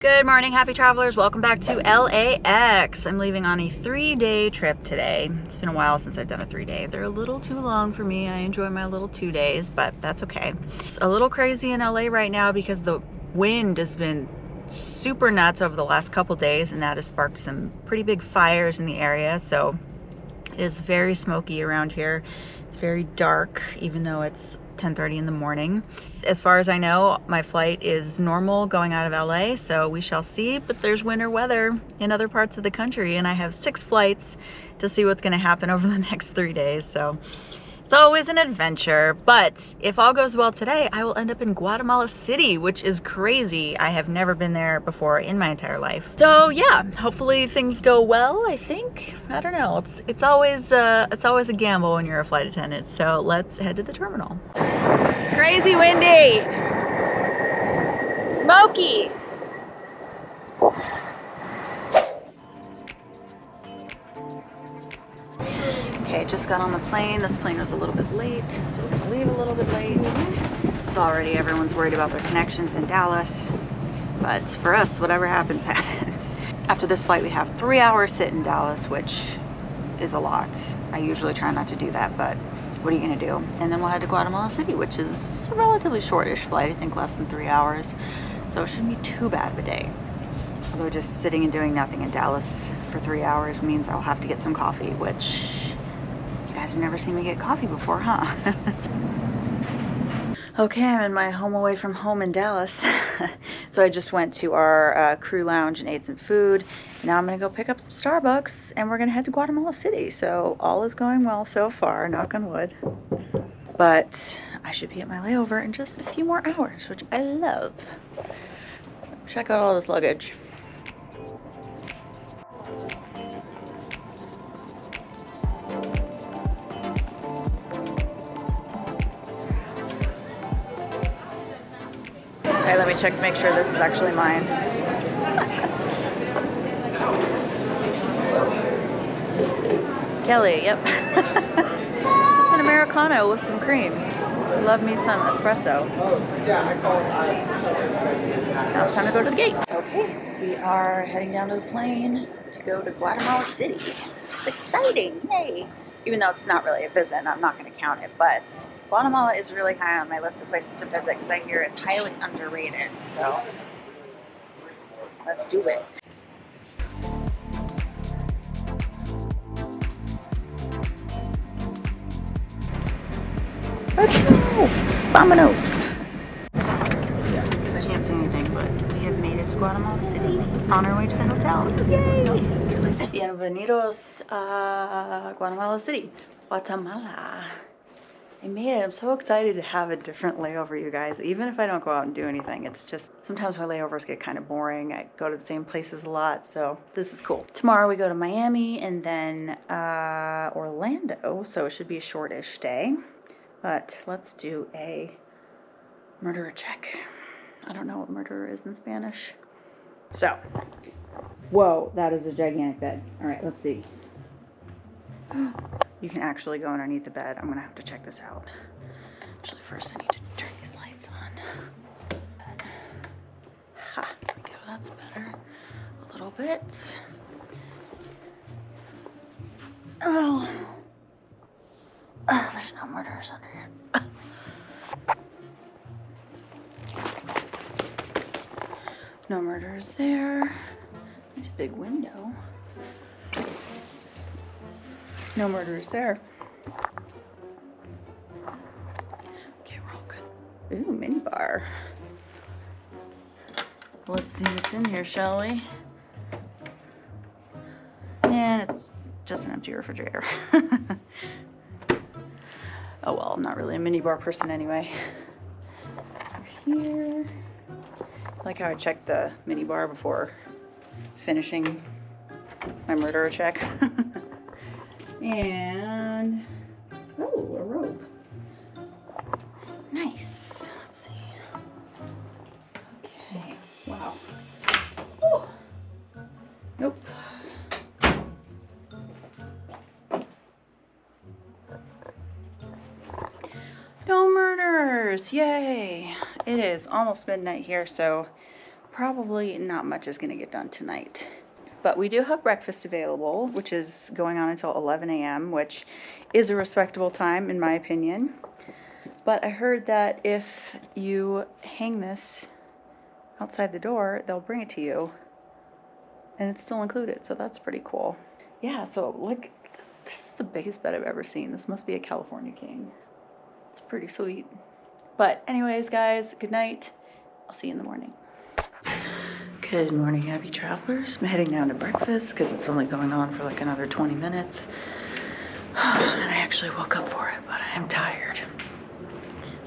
Good morning, happy travelers. Welcome back to LAX. I'm leaving on a 3-day trip today. It's been a while since I've done a 3-day. They're a little too long for me. I enjoy my little 2 days, but that's okay. It's a little crazy in LA right now because the wind has been super nuts over the last couple days, and that has sparked some pretty big fires in the area. So it is very smoky around here. It's very dark, even though it's 10:30 in the morning. As far as I know, my flight is normal going out of LA, so we shall see, but there's winter weather in other parts of the country, and I have 6 flights to see what's going to happen over the next 3 days, so it's always an adventure. But if all goes well today, I will end up in Guatemala City, which is crazy. I have never been there before in my entire life. So yeah, hopefully things go well, I think. I don't know. It's always a gamble when you're a flight attendant. So let's head to the terminal. Crazy windy. Smoky. Okay, just got on the plane. This plane was a little bit late, so we're gonna leave a little bit late. It's already, everyone's worried about their connections in Dallas, but for us, whatever happens, happens. After this flight, we have 3 hours sit in Dallas, which is a lot. I usually try not to do that, but what are you gonna do? And then we'll head to Guatamala City, which is a relatively shortish flight, I think less than 3 hours, so it shouldn't be too bad of a day. Although just sitting and doing nothing in Dallas for 3 hours means I'll have to get some coffee, which you guys have never seen me get coffee before, huh? Okay, I'm in my home away from home in Dallas. So I just went to our crew lounge and ate some food. Now I'm gonna go pick up some Starbucks and we're gonna head to Guatemala City. So all is going well so far, knock on wood. But I should be at my layover in just a few more hours, which I love. Check out all this luggage. Okay, let me check to make sure this is actually mine. Kelly, yep. Just an Americano with some cream. Love me some espresso. Now it's time to go to the gate. Okay, we are heading down to the plane to go to Guatemala City. It's exciting, yay! Even though it's not really a visit, I'm not going to count it, but Guatemala is really high on my list of places to visit because I hear it's highly underrated, so let's do it. Let's go! Vámonos! I can't say anything, but we have made it to Guatemala City on our way to the hotel. Yay! Bienvenidos a Guatemala City, Guatemala. I made it. I'm so excited to have a different layover, you guys. Even if I don't go out and do anything, it's just sometimes my layovers get kind of boring. I go to the same places a lot, so this is cool. Tomorrow we go to Miami and then Orlando, so it should be a shortish day. But let's do a murderer check. I don't know what murderer is in Spanish. So, whoa, that is a gigantic bed. All right, let's see. You can actually go underneath the bed. I'm gonna have to check this out. Actually, first I need to turn these lights on. Ha, there we go, that's better. A little bit. Oh, there's no murderers under here. No murderers there. There's a big window. No murderers there. Okay, we're all good. Ooh, mini bar. Let's see what's in here, shall we? And it's just an empty refrigerator. Oh well, I'm not really a mini bar person anyway. Over here. I like how I checked the mini bar before finishing my murderer check. And, oh, a robe. Nice. Let's see. Okay, wow. Oh. Nope. No murderers, yay. It is almost midnight here, so probably not much is gonna get done tonight. But we do have breakfast available, which is going on until 11 a.m., which is a respectable time in my opinion. But I heard that if you hang this outside the door, they'll bring it to you. And it's still included, so that's pretty cool. Yeah, so look, this is the biggest bed I've ever seen. This must be a California king. It's pretty sweet. But anyways, guys, good night. I'll see you in the morning. Good morning, happy travelers. I'm heading down to breakfast because it's only going on for like another 20 minutes. And I actually woke up for it, but I am tired.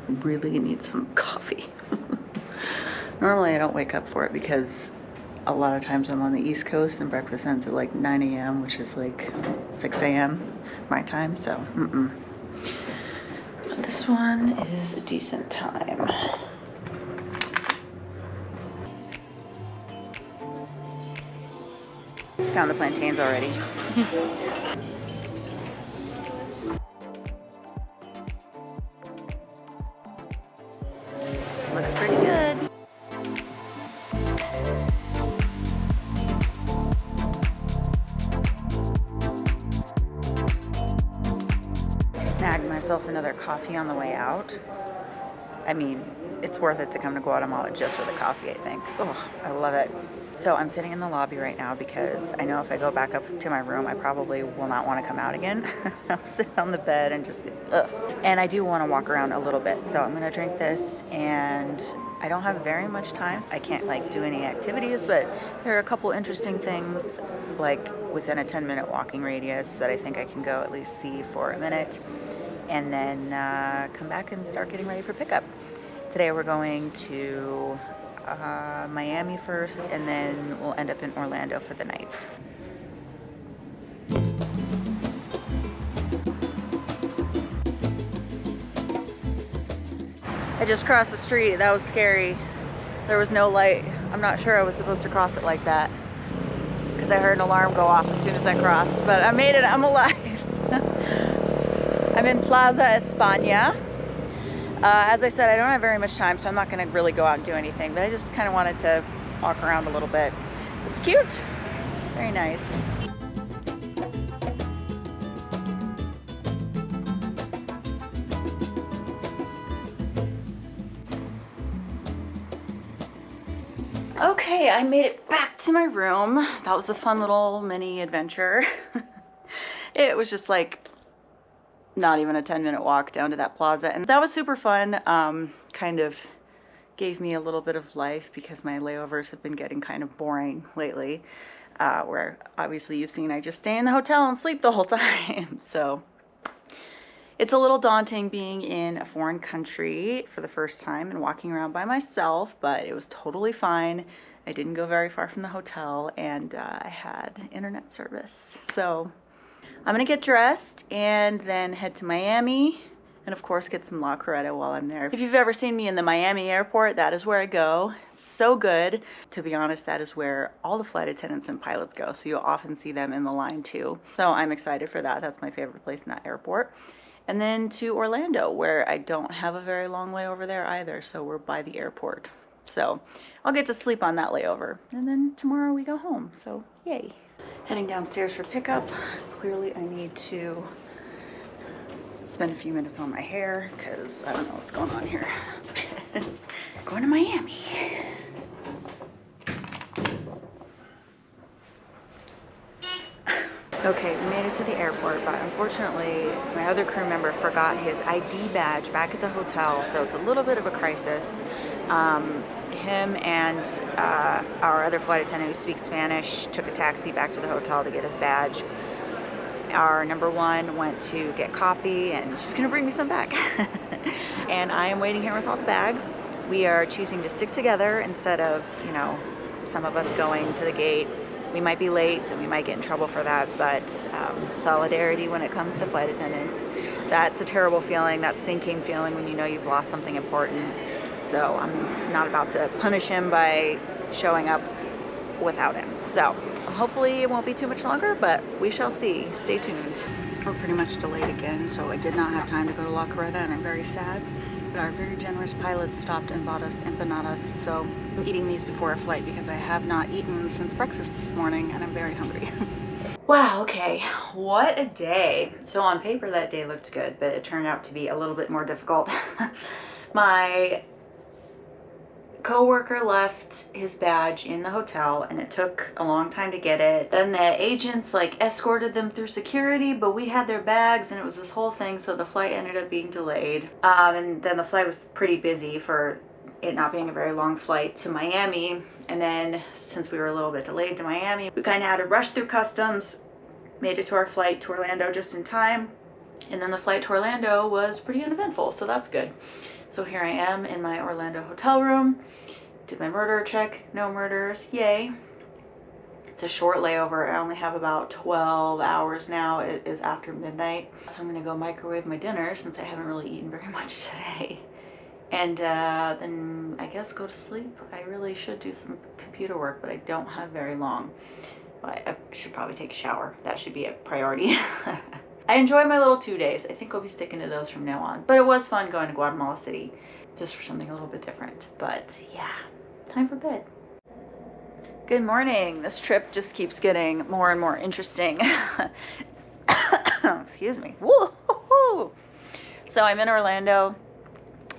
I really need some coffee. Normally I don't wake up for it because a lot of times I'm on the East Coast and breakfast ends at like 9 a.m., which is like 6 a.m. my time, so But this one is a decent time. Found the plantains already. Looks pretty good. Snagged myself another coffee on the way out. I mean, it's worth it to come to Guatemala just for the coffee, I think. Oh, I love it. So I'm sitting in the lobby right now because I know if I go back up to my room, I probably will not want to come out again. I'll sit on the bed and just, ugh. And I do want to walk around a little bit. So I'm going to drink this, and I don't have very much time. I can't like do any activities, but there are a couple interesting things like within a 10-minute walking radius that I think I can go at least see for a minute, and then come back and start getting ready for pickup. Today we're going to Miami first, and then we'll end up in Orlando for the night. I just crossed the street. That was scary. There was no light. I'm not sure I was supposed to cross it like that because I heard an alarm go off as soon as I crossed, but I made it. I'm alive. I'm in Plaza España. As I said, I don't have very much time, so I'm not going to really go out and do anything, but I just kind of wanted to walk around a little bit. It's cute. Very nice. Okay, I made it back to my room. That was a fun little mini adventure. It was just like not even a 10-minute walk down to that plaza, and that was super fun. Kind of gave me a little bit of life because my layovers have been getting kind of boring lately, where obviously you've seen I just stay in the hotel and sleep the whole time. So it's a little daunting being in a foreign country for the first time and walking around by myself, but it was totally fine. I didn't go very far from the hotel, and I had internet service. So I'm gonna get dressed and then head to Miami, and of course get some La Coretta while I'm there. If you've ever seen me in the Miami airport, that is where I go. So good. To be honest, that is where all the flight attendants and pilots go, so you'll often see them in the line too. So I'm excited for that. That's my favorite place in that airport. And then to Orlando, where I don't have a very long layover there either, so we're by the airport. So I'll get to sleep on that layover, and then tomorrow we go home, so yay. Heading downstairs for pickup. Clearly I need to spend a few minutes on my hair because I don't know what's going on here. Going to Miami. Okay, we made it to the airport, but unfortunately my other crew member forgot his ID badge back at the hotel, so it's a little bit of a crisis. Him and our other flight attendant who speaks Spanish took a taxi back to the hotel to get his badge. Our number one went to get coffee, and she's gonna bring me some back. And I am waiting here with all the bags. We are choosing to stick together instead of, you know, some of us going to the gate. We might be late, so we might get in trouble for that, but solidarity when it comes to flight attendants, that's a terrible feeling, that sinking feeling when you know you've lost something important. So I'm not about to punish him by showing up without him. So hopefully it won't be too much longer, but we shall see. Stay tuned. We're pretty much delayed again, so I did not have time to go to La Coretta, and I'm very sad. Our very generous pilot stopped and bought us empanadas, so I'm eating these before our flight because I have not eaten since breakfast this morning and I'm very hungry. Wow, okay, what a day. So on paper that day looked good, but it turned out to be a little bit more difficult. My coworker left his badge in the hotel and it took a long time to get it. Then the agents like escorted them through security, but we had their bags and it was this whole thing, so the flight ended up being delayed. And then the flight was pretty busy for it not being a very long flight to Miami. And then since we were a little bit delayed to Miami, we kind of had to rush through customs, made it to our flight to Orlando just in time. And then the flight to Orlando was pretty uneventful, so that's good. So here I am in my Orlando hotel room. Did my murder check, no murders, yay. It's a short layover. I only have about 12 hours now. It is after midnight. So I'm gonna go microwave my dinner since I haven't really eaten very much today. And then I guess go to sleep. I really should do some computer work, but I don't have very long. But I should probably take a shower. That should be a priority. I enjoy my little 2 days. I think I'll be sticking to those from now on. But it was fun going to Guatemala City just for something a little bit different. But yeah, time for bed. Good morning. This trip just keeps getting more and more interesting. Excuse me. Woo-hoo-hoo. So I'm in Orlando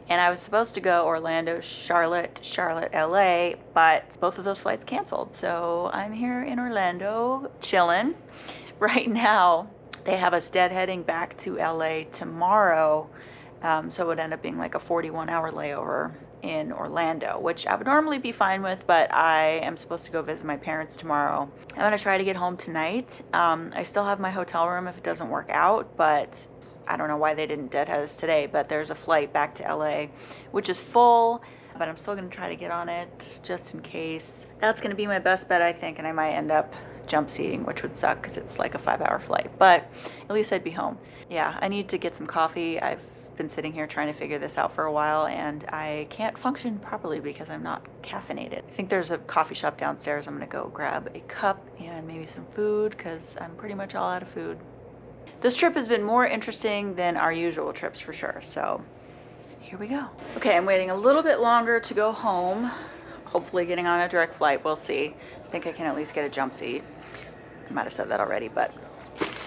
and I was supposed to go Orlando, Charlotte, LA, but both of those flights canceled. So I'm here in Orlando chilling. Right now, they have us deadheading back to LA tomorrow, so it would end up being like a 41-hour layover in Orlando, which I would normally be fine with, but I am supposed to go visit my parents tomorrow. I'm gonna try to get home tonight. I still have my hotel room if it doesn't work out, but I don't know why they didn't deadhead us today, but there's a flight back to LA, which is full, but I'm still gonna try to get on it just in case. That's gonna be my best bet, I think, and I might end up jump seating, which would suck because it's like a 5-hour flight, but at least I'd be home. Yeah, I need to get some coffee. I've been sitting here trying to figure this out for a while and I can't function properly because I'm not caffeinated. I think there's a coffee shop downstairs. I'm gonna go grab a cup and maybe some food because I'm pretty much all out of food. This trip has been more interesting than our usual trips for sure, so here we go. Okay, I'm waiting a little bit longer to go home. Hopefully getting on a direct flight, we'll see. I think I can at least get a jump seat. I might have said that already, but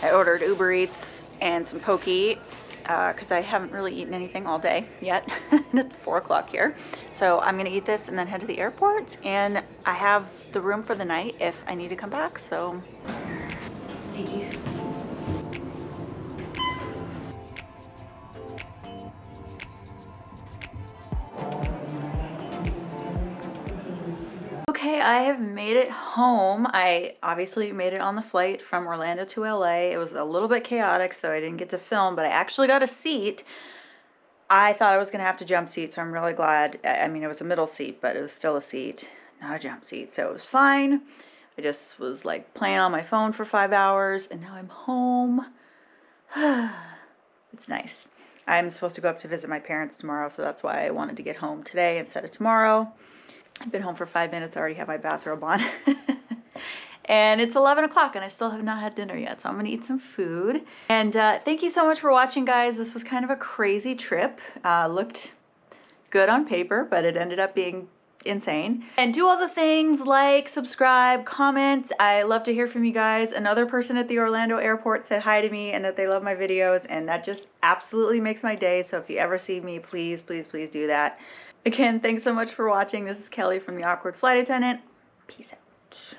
I ordered Uber Eats and some Poke because I haven't really eaten anything all day yet. It's 4 o'clock here. So I'm gonna eat this and then head to the airport, and I have the room for the night if I need to come back, so thank you. Okay, I have made it home. I obviously made it on the flight from Orlando to LA. It was a little bit chaotic, so I didn't get to film, but I actually got a seat. I thought I was gonna have to jump seat, so I'm really glad. I mean, it was a middle seat, but it was still a seat, not a jump seat, so it was fine. I just was like playing on my phone for 5 hours, and now I'm home. It's nice. I'm supposed to go up to visit my parents tomorrow, so that's why I wanted to get home today instead of tomorrow. I've been home for 5 minutes, I already have my bathrobe on. And it's 11 o'clock and I still have not had dinner yet, so I'm gonna eat some food. And thank you so much for watching, guys. This was kind of a crazy trip. Looked good on paper, but it ended up being insane. And do all the things like subscribe, comment. I love to hear from you guys. Another person at the Orlando airport said hi to me and that they love my videos, and that just absolutely makes my day. So if you ever see me, please, please, please do that. Again, thanks so much for watching. This is Kelly from the Awkward Flight Attendant. Peace out.